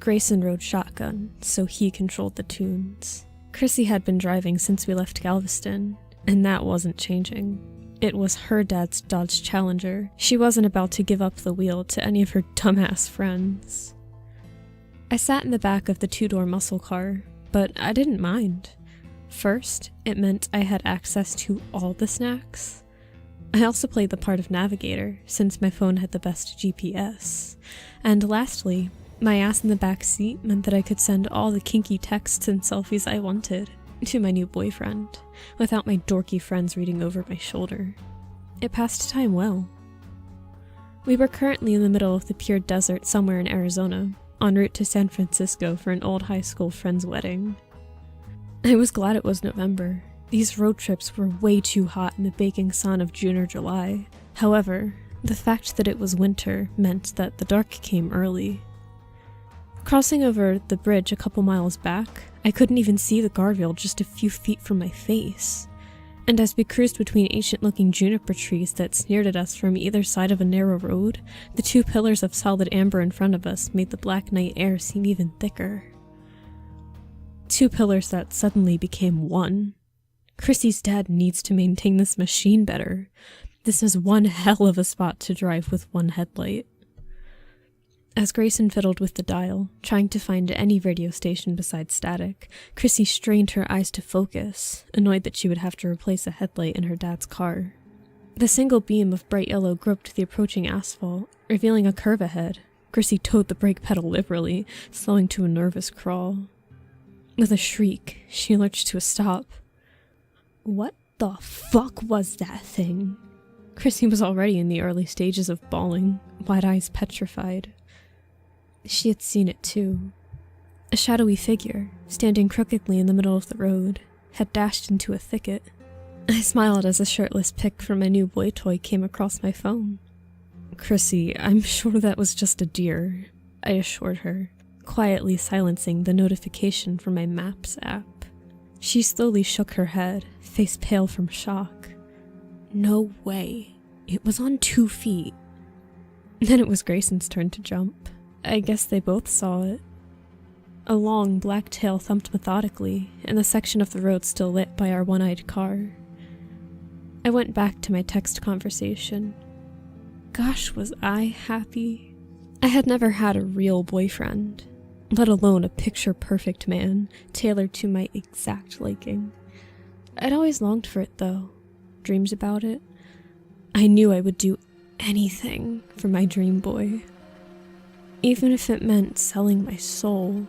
Grayson rode shotgun, so he controlled the tunes. Chrissy had been driving since we left Galveston, and that wasn't changing. It was her dad's Dodge Challenger. She wasn't about to give up the wheel to any of her dumbass friends. I sat in the back of the two-door muscle car, but I didn't mind. First, it meant I had access to all the snacks. I also played the part of navigator, since my phone had the best GPS. And lastly, my ass in the back seat meant that I could send all the kinky texts and selfies I wanted to my new boyfriend, without my dorky friends reading over my shoulder. It passed time well. We were currently in the middle of the pure desert somewhere in Arizona, en route to San Francisco for an old high school friend's wedding. I was glad it was November. These road trips were way too hot in the baking sun of June or July. However, the fact that it was winter meant that the dark came early. Crossing over the bridge a couple miles back, I couldn't even see the guardrail just a few feet from my face. And as we cruised between ancient-looking juniper trees that sneered at us from either side of a narrow road, the two pillars of solid amber in front of us made the black night air seem even thicker. Two pillars that suddenly became one. Chrissy's dad needs to maintain this machine better. This is one hell of a spot to drive with one headlight. As Grayson fiddled with the dial, trying to find any radio station besides static, Chrissy strained her eyes to focus, annoyed that she would have to replace a headlight in her dad's car. The single beam of bright yellow groped the approaching asphalt, revealing a curve ahead. Chrissy toed the brake pedal liberally, slowing to a nervous crawl. With a shriek, she lurched to a stop. What the fuck was that thing? Chrissy was already in the early stages of bawling, wide eyes petrified. She had seen it too. A shadowy figure, standing crookedly in the middle of the road, had dashed into a thicket. I smiled as a shirtless pic from my new boy toy came across my phone. Chrissy, I'm sure that was just a deer, I assured her, quietly silencing the notification from my Maps app. She slowly shook her head, face pale from shock. No way. It was on 2 feet. Then it was Grayson's turn to jump. I guess they both saw it. A long black tail thumped methodically, and the section of the road still lit by our one-eyed car. I went back to my text conversation. Gosh, was I happy. I had never had a real boyfriend, let alone a picture-perfect man tailored to my exact liking. I'd always longed for it, though. Dreams about it. I knew I would do anything for my dream boy. Even if it meant selling my soul.